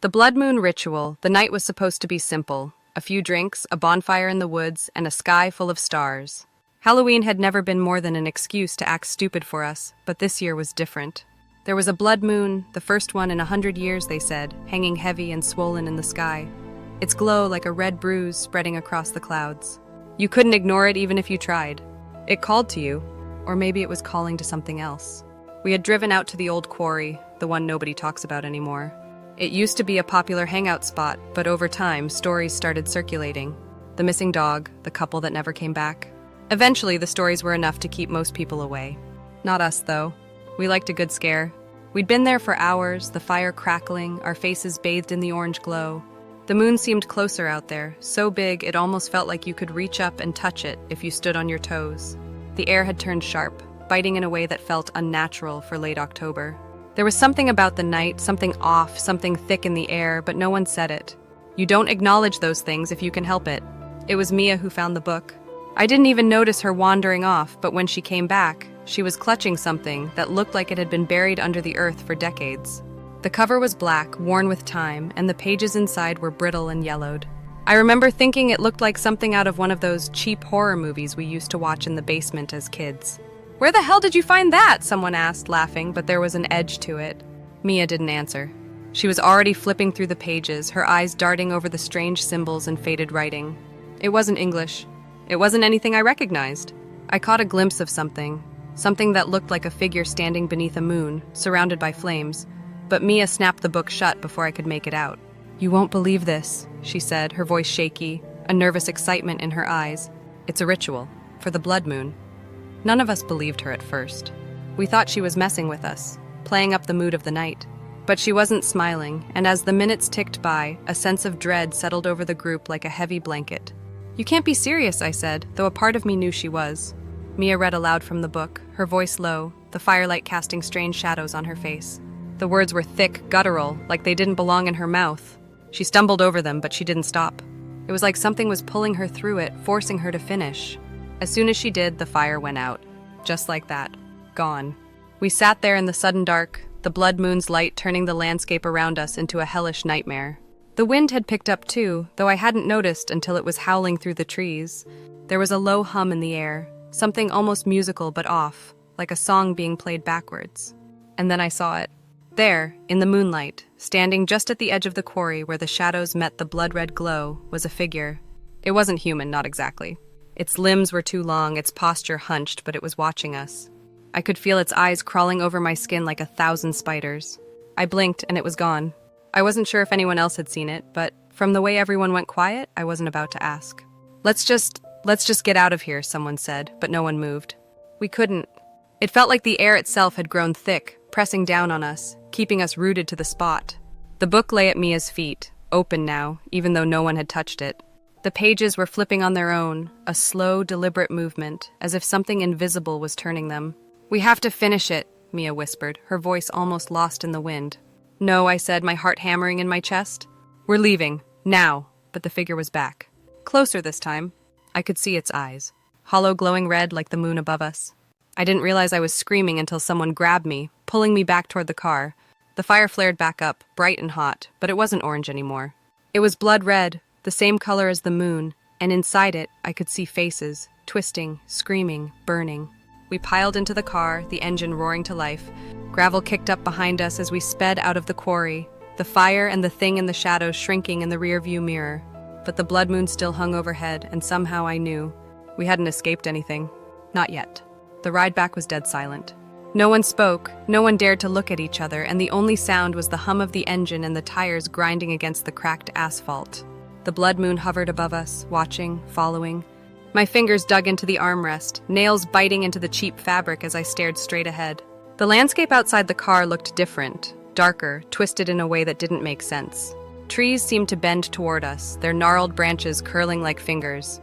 The blood moon ritual, the night was supposed to be simple. A few drinks, a bonfire in the woods, and a sky full of stars. Halloween had never been more than an excuse to act stupid for us, but this year was different. There was a blood moon, the first one in 100 years, they said, hanging heavy and swollen in the sky. Its glow like a red bruise spreading across the clouds. You couldn't ignore it even if you tried. It called to you, or maybe it was calling to something else. We had driven out to the old quarry, the one nobody talks about anymore. It used to be a popular hangout spot, but over time, stories started circulating. The missing dog, the couple that never came back. Eventually, the stories were enough to keep most people away. Not us, though. We liked a good scare. We'd been there for hours, the fire crackling, our faces bathed in the orange glow. The moon seemed closer out there, so big it almost felt like you could reach up and touch it if you stood on your toes. The air had turned sharp, biting in a way that felt unnatural for late October. There was something about the night, something off, something thick in the air, but no one said it. You don't acknowledge those things if you can help it. It was Mia who found the book. I didn't even notice her wandering off, but when she came back, she was clutching something that looked like it had been buried under the earth for decades. The cover was black, worn with time, and the pages inside were brittle and yellowed. I remember thinking it looked like something out of one of those cheap horror movies we used to watch in the basement as kids. "Where the hell did you find that?" someone asked, laughing, but there was an edge to it. Mia didn't answer. She was already flipping through the pages, her eyes darting over the strange symbols and faded writing. It wasn't English. It wasn't anything I recognized. I caught a glimpse of something that looked like a figure standing beneath a moon, surrounded by flames, but Mia snapped the book shut before I could make it out. "You won't believe this," she said, her voice shaky, a nervous excitement in her eyes. "It's a ritual, for the blood moon." None of us believed her at first. We thought she was messing with us, playing up the mood of the night. But she wasn't smiling, and as the minutes ticked by, a sense of dread settled over the group like a heavy blanket. "You can't be serious," I said, though a part of me knew she was. Mia read aloud from the book, her voice low, the firelight casting strange shadows on her face. The words were thick, guttural, like they didn't belong in her mouth. She stumbled over them, but she didn't stop. It was like something was pulling her through it, forcing her to finish. As soon as she did, the fire went out. Just like that. Gone. We sat there in the sudden dark, the blood moon's light turning the landscape around us into a hellish nightmare. The wind had picked up too, though I hadn't noticed until it was howling through the trees. There was a low hum in the air, something almost musical but off, like a song being played backwards. And then I saw it. There, in the moonlight, standing just at the edge of the quarry where the shadows met the blood-red glow, was a figure. It wasn't human, not exactly. Its limbs were too long, its posture hunched, but it was watching us. I could feel its eyes crawling over my skin like 1,000 spiders. I blinked, and it was gone. I wasn't sure if anyone else had seen it, but from the way everyone went quiet, I wasn't about to ask. Let's just get out of here," someone said, but no one moved. We couldn't. It felt like the air itself had grown thick, pressing down on us, keeping us rooted to the spot. The book lay at Mia's feet, open now, even though no one had touched it. The pages were flipping on their own, a slow, deliberate movement, as if something invisible was turning them. "We have to finish it," Mia whispered, her voice almost lost in the wind. "No," I said, my heart hammering in my chest. "We're leaving, now," but the figure was back. Closer this time. I could see its eyes, hollow glowing red like the moon above us. I didn't realize I was screaming until someone grabbed me, pulling me back toward the car. The fire flared back up, bright and hot, but it wasn't orange anymore. It was blood red, the same color as the moon, and inside it, I could see faces, twisting, screaming, burning. We piled into the car, the engine roaring to life. Gravel kicked up behind us as we sped out of the quarry, the fire and the thing in the shadows shrinking in the rearview mirror. But the blood moon still hung overhead, and somehow I knew we hadn't escaped anything. Not yet. The ride back was dead silent. No one spoke, no one dared to look at each other, and the only sound was the hum of the engine and the tires grinding against the cracked asphalt. The blood moon hovered above us, watching, following. My fingers dug into the armrest, nails biting into the cheap fabric as I stared straight ahead. The landscape outside the car looked different, darker, twisted in a way that didn't make sense. Trees seemed to bend toward us, their gnarled branches curling like fingers.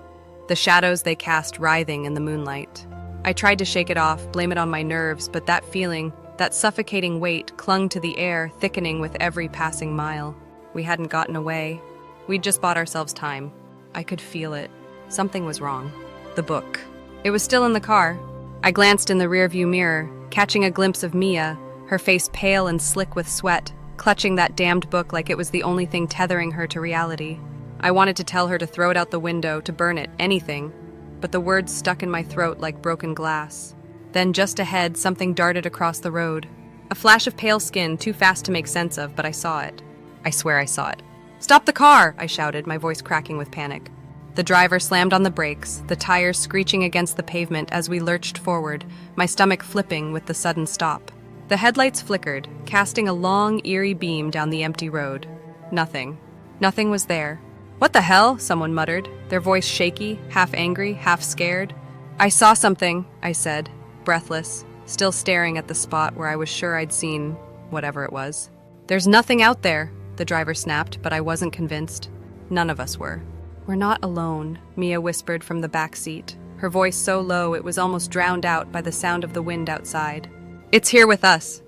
The shadows they cast writhing in the moonlight. I tried to shake it off, blame it on my nerves, but that feeling, that suffocating weight, clung to the air, thickening with every passing mile. We hadn't gotten away. We'd just bought ourselves time. I could feel it. Something was wrong. The book. It was still in the car. I glanced in the rearview mirror, catching a glimpse of Mia, her face pale and slick with sweat, clutching that damned book like it was the only thing tethering her to reality. I wanted to tell her to throw it out the window, to burn it, anything, but the words stuck in my throat like broken glass. Then, just ahead, something darted across the road. A flash of pale skin, too fast to make sense of, but I saw it. I swear I saw it. "Stop the car!" I shouted, my voice cracking with panic. The driver slammed on the brakes, the tires screeching against the pavement as we lurched forward, my stomach flipping with the sudden stop. The headlights flickered, casting a long, eerie beam down the empty road. Nothing. Nothing was there. "What the hell?" someone muttered, their voice shaky, half angry, half scared. "I saw something," I said, breathless, still staring at the spot where I was sure I'd seen whatever it was. "There's nothing out there," the driver snapped, but I wasn't convinced. None of us were. "We're not alone," Mia whispered from the back seat, her voice so low it was almost drowned out by the sound of the wind outside. "It's here with us."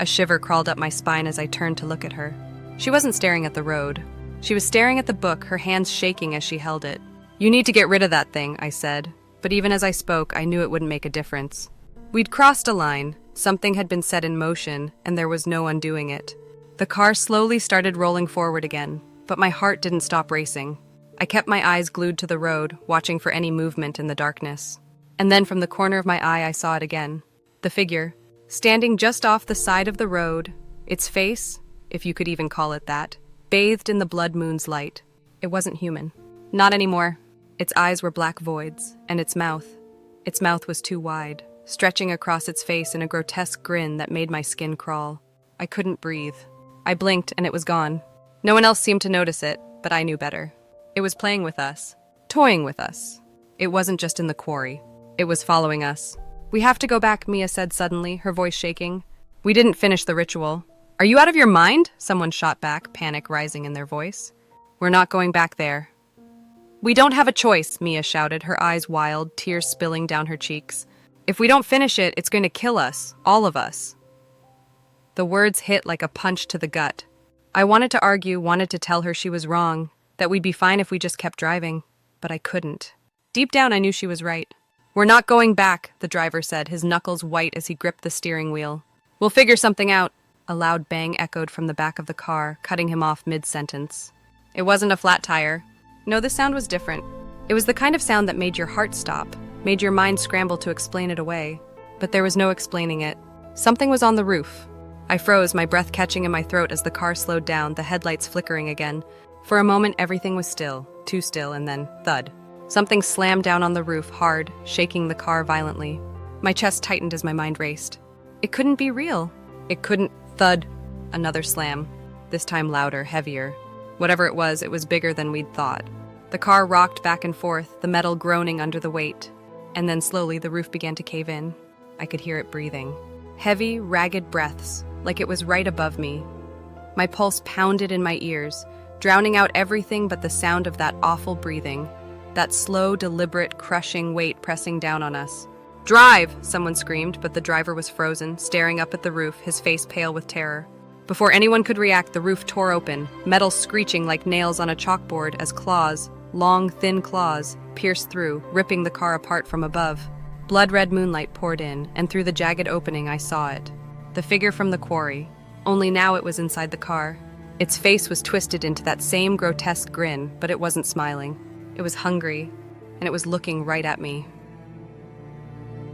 A shiver crawled up my spine as I turned to look at her. She wasn't staring at the road. She was staring at the book, her hands shaking as she held it. "You need to get rid of that thing," I said, but even as I spoke, I knew it wouldn't make a difference. We'd crossed a line, something had been set in motion, and there was no undoing it. The car slowly started rolling forward again, but my heart didn't stop racing. I kept my eyes glued to the road, watching for any movement in the darkness. And then from the corner of my eye, I saw it again. The figure, standing just off the side of the road, its face, if you could even call it that, bathed in the blood moon's light. It wasn't human. Not anymore. Its eyes were black voids, and its mouth was too wide, stretching across its face in a grotesque grin that made my skin crawl. I couldn't breathe. I blinked and it was gone. No one else seemed to notice it, but I knew better. It was playing with us, toying with us. It wasn't just in the quarry. It was following us. "We have to go back," Mia said suddenly, her voice shaking. "We didn't finish the ritual." "Are you out of your mind?" someone shot back, panic rising in their voice. "We're not going back there." "We don't have a choice," Mia shouted, her eyes wild, tears spilling down her cheeks. "If we don't finish it, it's going to kill us, all of us." The words hit like a punch to the gut. I wanted to argue, wanted to tell her she was wrong, that we'd be fine if we just kept driving, but I couldn't. Deep down, I knew she was right. "We're not going back," the driver said, his knuckles white as he gripped the steering wheel. "We'll figure something out." A loud bang echoed from the back of the car, cutting him off mid-sentence. It wasn't a flat tire. No, this sound was different. It was the kind of sound that made your heart stop, made your mind scramble to explain it away. But there was no explaining it. Something was on the roof. I froze, my breath catching in my throat as the car slowed down, the headlights flickering again. For a moment, everything was still, too still, and then, thud. Something slammed down on the roof, hard, shaking the car violently. My chest tightened as my mind raced. It couldn't be real. It couldn't. Thud. Another slam. This time louder, heavier. Whatever it was bigger than we'd thought. The car rocked back and forth, the metal groaning under the weight. And then slowly, the roof began to cave in. I could hear it breathing. Heavy, ragged breaths, like it was right above me. My pulse pounded in my ears, drowning out everything but the sound of that awful breathing, that slow, deliberate, crushing weight pressing down on us. "Drive!" someone screamed, but the driver was frozen, staring up at the roof, his face pale with terror. Before anyone could react, the roof tore open, metal screeching like nails on a chalkboard as claws, long, thin claws, pierced through, ripping the car apart from above. Blood-red moonlight poured in, and through the jagged opening I saw it. The figure from the quarry. Only now it was inside the car. Its face was twisted into that same grotesque grin, but it wasn't smiling. It was hungry, and it was looking right at me.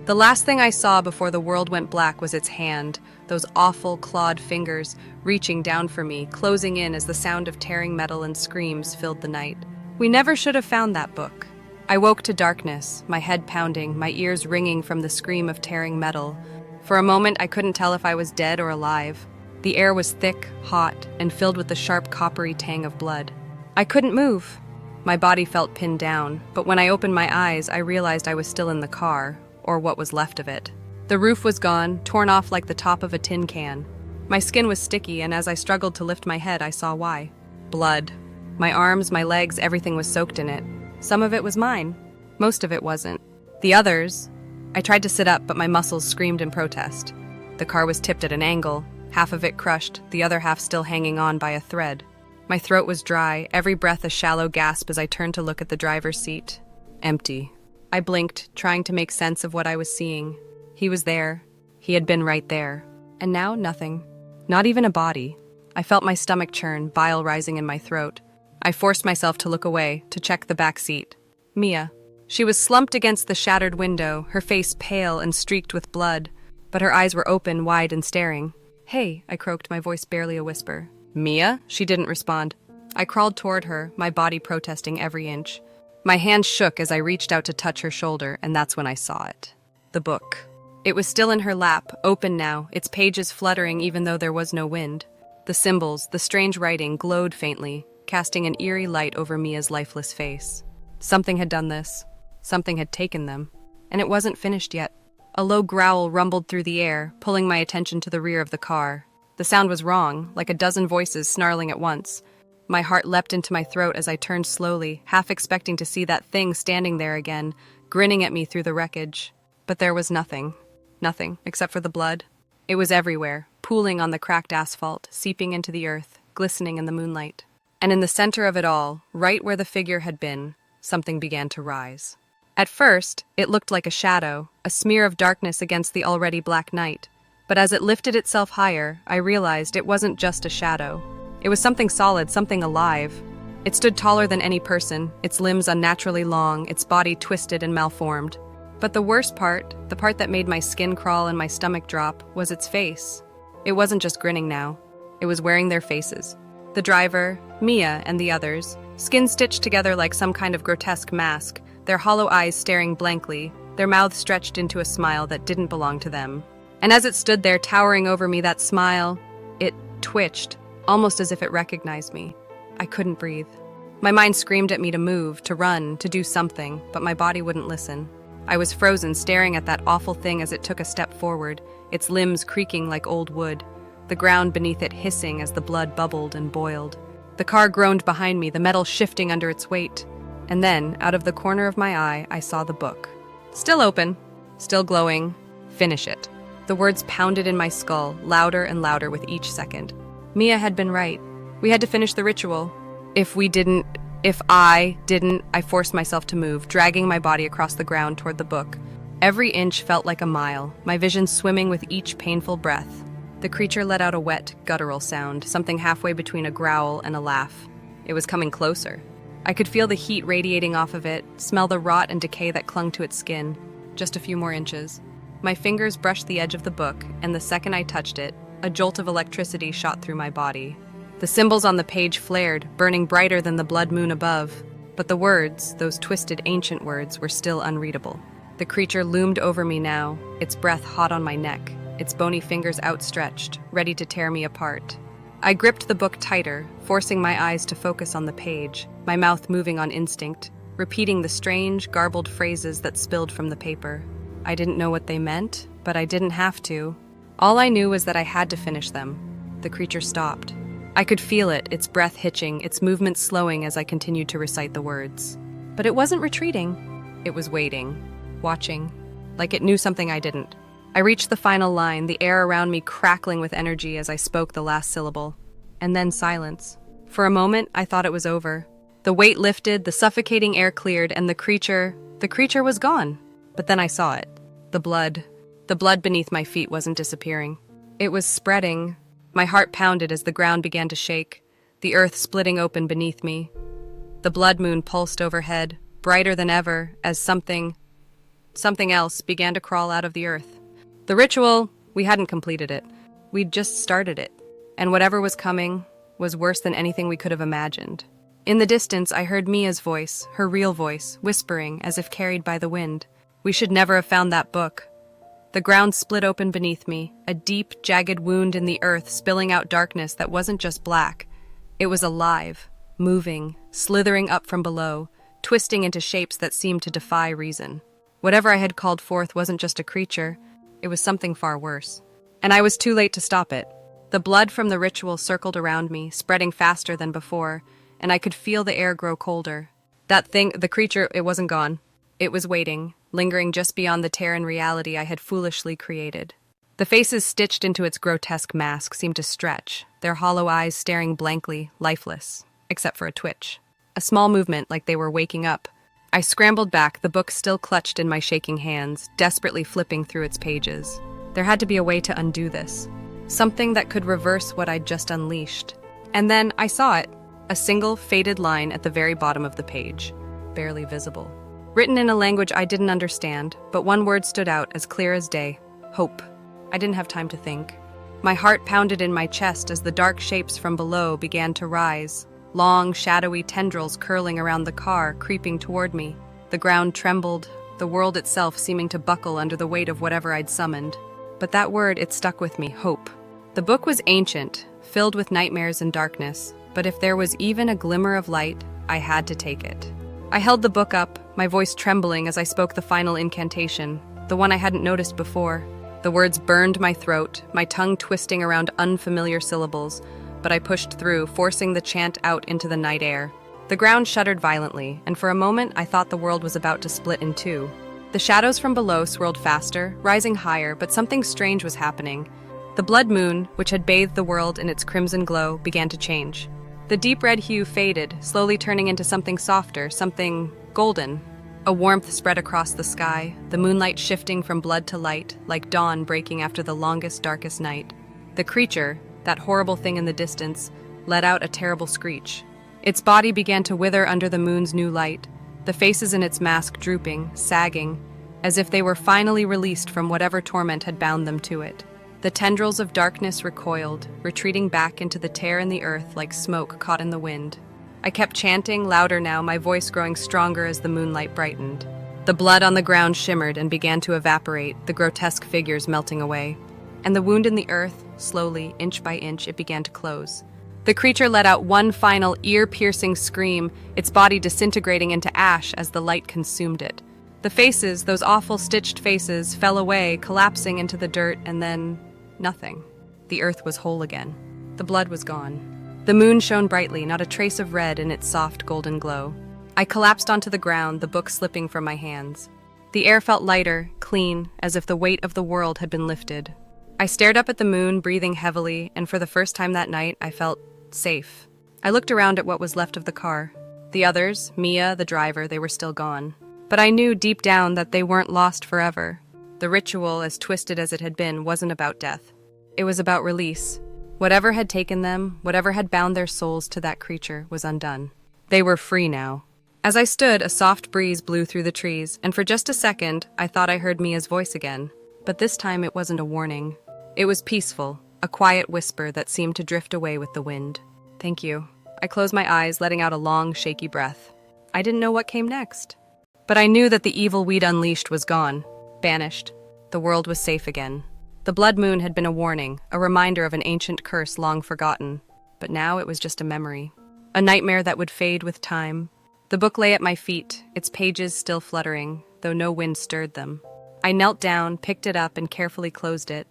The last thing I saw before the world went black was its hand, those awful clawed fingers, reaching down for me, closing in as the sound of tearing metal and screams filled the night. We never should have found that book. I woke to darkness, my head pounding, my ears ringing from the scream of tearing metal. For a moment, I couldn't tell if I was dead or alive. The air was thick, hot, and filled with the sharp coppery tang of blood. I couldn't move. My body felt pinned down, but when I opened my eyes, I realized I was still in the car, or what was left of it. The roof was gone, torn off like the top of a tin can. My skin was sticky, and as I struggled to lift my head, I saw why. Blood. My arms, my legs, everything was soaked in it. Some of it was mine. Most of it wasn't. The others... I tried to sit up, but my muscles screamed in protest. The car was tipped at an angle, half of it crushed, the other half still hanging on by a thread. My throat was dry, every breath a shallow gasp as I turned to look at the driver's seat. Empty. I blinked, trying to make sense of what I was seeing. He was there. He had been right there. And now, nothing. Not even a body. I felt my stomach churn, bile rising in my throat. I forced myself to look away, to check the back seat. Mia. She was slumped against the shattered window, her face pale and streaked with blood, but her eyes were open, wide, and staring. "Hey," I croaked, my voice barely a whisper. "Mia?" She didn't respond. I crawled toward her, my body protesting every inch. My hand shook as I reached out to touch her shoulder, and that's when I saw it. The book. It was still in her lap, open now, its pages fluttering even though there was no wind. The symbols, the strange writing, glowed faintly, casting an eerie light over Mia's lifeless face. Something had done this. Something had taken them. And it wasn't finished yet. A low growl rumbled through the air, pulling my attention to the rear of the car. The sound was wrong, like a dozen voices snarling at once. My heart leapt into my throat as I turned slowly, half expecting to see that thing standing there again, grinning at me through the wreckage. But there was nothing. Nothing, except for the blood. It was everywhere, pooling on the cracked asphalt, seeping into the earth, glistening in the moonlight. And in the center of it all, right where the figure had been, something began to rise. At first, it looked like a shadow, a smear of darkness against the already black night. But as it lifted itself higher, I realized it wasn't just a shadow. It was something solid, something alive. It stood taller than any person, its limbs unnaturally long, its body twisted and malformed. But the worst part, the part that made my skin crawl and my stomach drop, was its face. It wasn't just grinning now. It was wearing their faces. The driver, Mia, and the others, skin stitched together like some kind of grotesque mask, their hollow eyes staring blankly, their mouths stretched into a smile that didn't belong to them. And as it stood there towering over me, that smile, it twitched, almost as if it recognized me. I couldn't breathe. My mind screamed at me to move, to run, to do something, but my body wouldn't listen. I was frozen, staring at that awful thing as it took a step forward, its limbs creaking like old wood, the ground beneath it hissing as the blood bubbled and boiled. The car groaned behind me, the metal shifting under its weight. And then, out of the corner of my eye, I saw the book. Still open, still glowing. Finish it. The words pounded in my skull, louder and louder with each second. Mia had been right. We had to finish the ritual. If I didn't, I forced myself to move, dragging my body across the ground toward the book. Every inch felt like a mile, my vision swimming with each painful breath. The creature let out a wet, guttural sound, something halfway between a growl and a laugh. It was coming closer. I could feel the heat radiating off of it, smell the rot and decay that clung to its skin. Just a few more inches. My fingers brushed the edge of the book, and the second I touched it, a jolt of electricity shot through my body. The symbols on the page flared, burning brighter than the blood moon above. But the words, those twisted ancient words, were still unreadable. The creature loomed over me now, its breath hot on my neck, its bony fingers outstretched, ready to tear me apart. I gripped the book tighter, forcing my eyes to focus on the page, my mouth moving on instinct, repeating the strange, garbled phrases that spilled from the paper. I didn't know what they meant, but I didn't have to. All I knew was that I had to finish them. The creature stopped. I could feel it, its breath hitching, its movements slowing as I continued to recite the words. But it wasn't retreating. It was waiting, watching, like it knew something I didn't. I reached the final line, the air around me crackling with energy as I spoke the last syllable. And then silence. For a moment, I thought it was over. The weight lifted, the suffocating air cleared, and the creature was gone. But then I saw it. The blood beneath my feet wasn't disappearing. It was spreading. My heart pounded as the ground began to shake, the earth splitting open beneath me. The blood moon pulsed overhead, brighter than ever, as something else began to crawl out of the earth. The ritual, we hadn't completed it. We'd just started it. And whatever was coming was worse than anything we could have imagined. In the distance, I heard Mia's voice, her real voice, whispering as if carried by the wind. We should never have found that book. The ground split open beneath me, a deep, jagged wound in the earth spilling out darkness that wasn't just black. It was alive, moving, slithering up from below, twisting into shapes that seemed to defy reason. Whatever I had called forth wasn't just a creature, it was something far worse. And I was too late to stop it. The blood from the ritual circled around me, spreading faster than before, and I could feel the air grow colder. That thing, the creature, it wasn't gone. It was waiting, lingering just beyond the tear in reality I had foolishly created. The faces stitched into its grotesque mask seemed to stretch, their hollow eyes staring blankly, lifeless, except for a twitch. A small movement like they were waking up. I scrambled back, the book still clutched in my shaking hands, desperately flipping through its pages. There had to be a way to undo this. something that could reverse what I'd just unleashed. And then I saw it, a single faded line at the very bottom of the page, barely visible. Written in a language I didn't understand, but one word stood out as clear as day: hope. I didn't have time to think. My heart pounded in my chest as the dark shapes from below began to rise, long, shadowy tendrils curling around the car, creeping toward me. The ground trembled, the world itself seeming to buckle under the weight of whatever I'd summoned. But that word, it stuck with me: hope. The book was ancient, filled with nightmares and darkness, but if there was even a glimmer of light, I had to take it. I held the book up, my voice trembling as I spoke the final incantation, the one I hadn't noticed before. The words burned my throat, my tongue twisting around unfamiliar syllables, but I pushed through, forcing the chant out into the night air. The ground shuddered violently, and for a moment I thought the world was about to split in two. The shadows from below swirled faster, rising higher, but something strange was happening. The blood moon, which had bathed the world in its crimson glow, began to change. The deep red hue faded, slowly turning into something softer, something golden. A warmth spread across the sky, the moonlight shifting from blood to light, like dawn breaking after the longest, darkest night. The creature, that horrible thing in the distance, let out a terrible screech. Its body began to wither under the moon's new light, the faces in its mask drooping, sagging, as if they were finally released from whatever torment had bound them to it. The tendrils of darkness recoiled, retreating back into the tear in the earth like smoke caught in the wind. I kept chanting, louder now, my voice growing stronger as the moonlight brightened. The blood on the ground shimmered and began to evaporate, the grotesque figures melting away. And the wound in the earth, slowly, inch by inch, it began to close. The creature let out one final, ear-piercing scream, its body disintegrating into ash as the light consumed it. The faces, those awful stitched faces, fell away, collapsing into the dirt, and then nothing. The earth was whole again. The blood was gone. The moon shone brightly, not a trace of red in its soft golden glow. I collapsed onto the ground, the book slipping from my hands. The air felt lighter, clean, as if the weight of the world had been lifted. I stared up at the moon, breathing heavily, and for the first time that night, I felt safe. I looked around at what was left of the car. The others, Mia, the driver, they were still gone. But I knew deep down that they weren't lost forever. The ritual, as twisted as it had been, wasn't about death. It was about release. Whatever had taken them, whatever had bound their souls to that creature, was undone. They were free now. As I stood, a soft breeze blew through the trees, and for just a second, I thought I heard Mia's voice again. But this time it wasn't a warning. It was peaceful, a quiet whisper that seemed to drift away with the wind. Thank you. I closed my eyes, letting out a long, shaky breath. I didn't know what came next. But I knew that the evil we'd unleashed was gone, banished. The world was safe again. The blood moon had been a warning, a reminder of an ancient curse long forgotten. But now it was just a memory. A nightmare that would fade with time. The book lay at my feet, its pages still fluttering, though no wind stirred them. I knelt down, picked it up, and carefully closed it.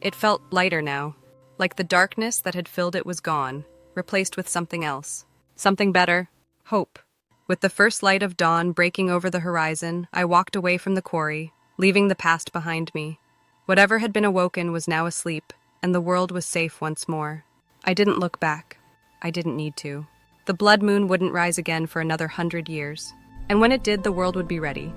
It felt lighter now, like the darkness that had filled it was gone, replaced with something else. Something better. Hope. With the first light of dawn breaking over the horizon, I walked away from the quarry, leaving the past behind me. Whatever had been awoken was now asleep, and the world was safe once more. I didn't look back. I didn't need to. The blood moon wouldn't rise again for another 100 years. And when it did, the world would be ready.